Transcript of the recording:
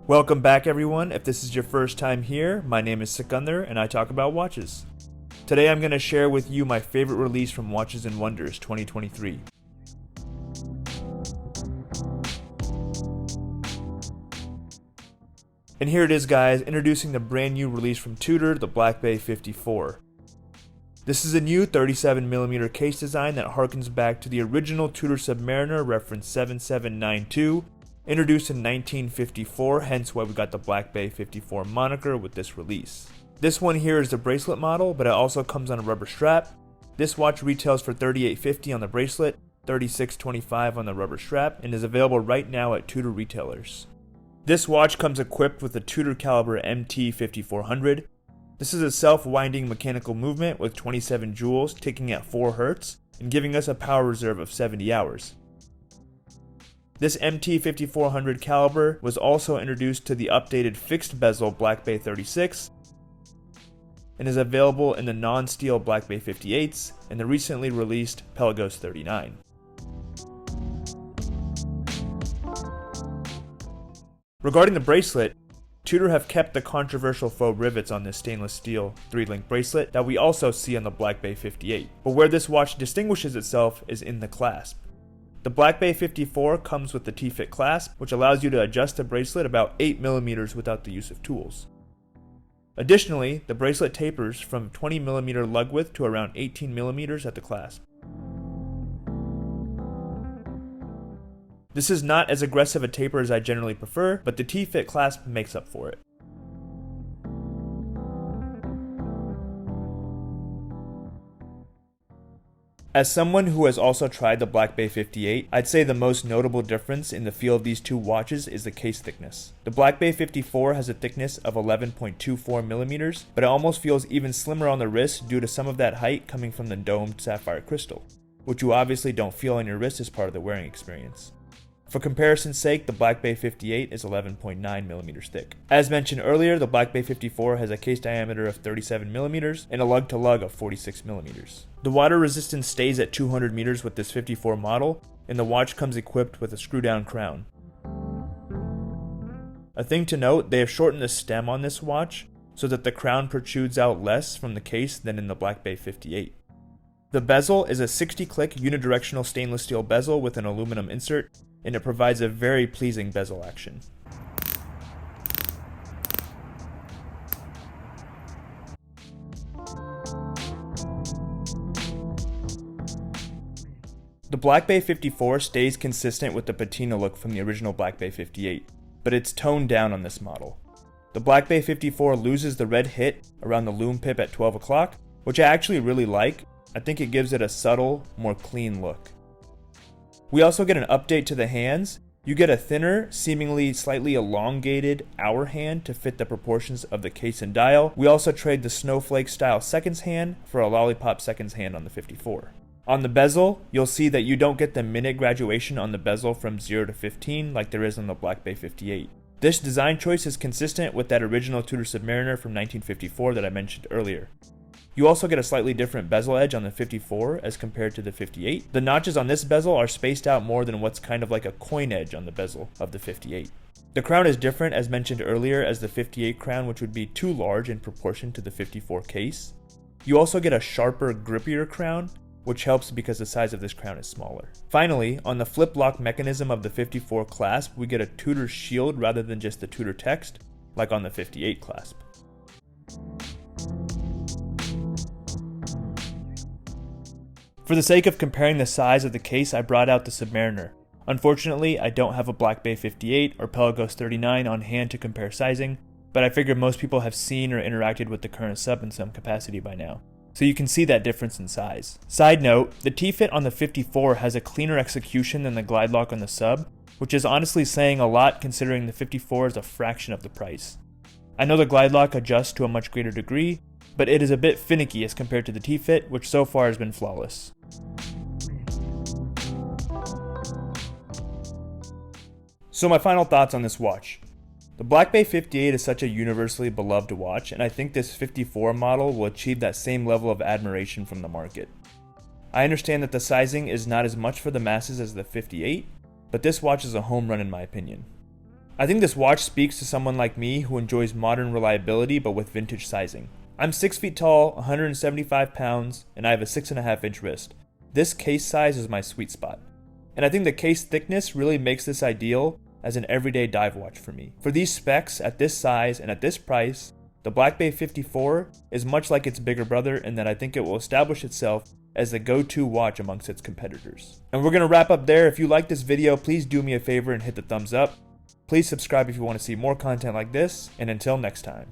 Welcome back everyone. If this is your first time here, my name is Sikandar and I talk about watches. Today I'm going to share with you my favorite release from Watches and Wonders 2023. And here it is guys, introducing the brand new release from Tudor, the Black Bay 54. This is a new 37mm case design that harkens back to the original Tudor Submariner reference 7792, introduced in 1954, hence why we got the Black Bay 54 moniker with this release. This one here is the bracelet model, but it also comes on a rubber strap. This watch retails for $38.50 on the bracelet, $36.25 on the rubber strap, and is available right now at Tudor retailers. This watch comes equipped with a Tudor caliber MT 5400. This is a self-winding mechanical movement with 27 joules ticking at 4 Hz and giving us a power reserve of 70 hours. This MT 5400 caliber was also introduced to the updated fixed bezel Black Bay 36 and is available in the non-steel Black Bay 58s and the recently released Pelagos 39. Regarding the bracelet, Tudor have kept the controversial faux rivets on this stainless steel 3-link bracelet that we also see on the Black Bay 58, but where this watch distinguishes itself is in the clasp. The Black Bay 54 comes with the T-fit clasp, which allows you to adjust the bracelet about 8mm without the use of tools. Additionally, the bracelet tapers from 20mm lug width to around 18mm at the clasp. This is not as aggressive a taper as I generally prefer, but the T-fit clasp makes up for it. As someone who has also tried the Black Bay 58, I'd say the most notable difference in the feel of these two watches is the case thickness. The Black Bay 54 has a thickness of 11.24mm, but it almost feels even slimmer on the wrist due to some of that height coming from the domed sapphire crystal, which you obviously don't feel on your wrist as part of the wearing experience. For comparison's sake, the Black Bay 58 is 11.9mm thick. As mentioned earlier, the Black Bay 54 has a case diameter of 37mm and a lug-to-lug of 46mm. The water resistance stays at 200 meters with this 54 model, and the watch comes equipped with a screw-down crown. A thing to note, they have shortened the stem on this watch so that the crown protrudes out less from the case than in the Black Bay 58. The bezel is a 60-click unidirectional stainless steel bezel with an aluminum insert, and it provides a very pleasing bezel action. The Black Bay 54 stays consistent with the patina look from the original Black Bay 58, but it's toned down on this model. The Black Bay 54 loses the red hit around the lume pip at 12 o'clock, which I actually really like. I think it gives it a subtle, more clean look. We also get an update to the hands. You get a thinner, seemingly slightly elongated hour hand to fit the proportions of the case and dial. We also trade the snowflake style seconds hand for a lollipop seconds hand on the 54. On the bezel, you'll see that you don't get the minute graduation on the bezel from 0 to 15 like there is on the Black Bay 58. This design choice is consistent with that original Tudor Submariner from 1954 that I mentioned earlier. You also get a slightly different bezel edge on the 54 as compared to the 58. The notches on this bezel are spaced out more than what's kind of like a coin edge on the bezel of the 58. The crown is different as mentioned earlier as the 58 crown, which would be too large in proportion to the 54 case. You also get a sharper, grippier crown, which helps because the size of this crown is smaller. Finally, on the flip lock mechanism of the 54 clasp, we get a Tudor shield rather than just the Tudor text, like on the 58 clasp. For the sake of comparing the size of the case, I brought out the Submariner. Unfortunately, I don't have a Black Bay 58 or Pelagos 39 on hand to compare sizing, but I figured most people have seen or interacted with the current sub in some capacity by now, so you can see that difference in size. Side note, the T-fit on the 54 has a cleaner execution than the glide lock on the sub, which is honestly saying a lot considering the 54 is a fraction of the price. I know the glide lock adjusts to a much greater degree, but it is a bit finicky as compared to the T-fit, which so far has been flawless. So my final thoughts on this watch. The Black Bay 58 is such a universally beloved watch, and I think this 54 model will achieve that same level of admiration from the market. I understand that the sizing is not as much for the masses as the 58, but this watch is a home run in my opinion. I think this watch speaks to someone like me who enjoys modern reliability but with vintage sizing. I'm 6 feet tall, 175 pounds, and I have a 6.5 inch wrist. This case size is my sweet spot. And I think the case thickness really makes this ideal as an everyday dive watch for me. For these specs, at this size, and at this price, the Black Bay 54 is much like its bigger brother in that I think it will establish itself as the go-to watch amongst its competitors. And we're going to wrap up there. If you like this video, please do me a favor and hit the thumbs up. Please subscribe if you want to see more content like this, and until next time.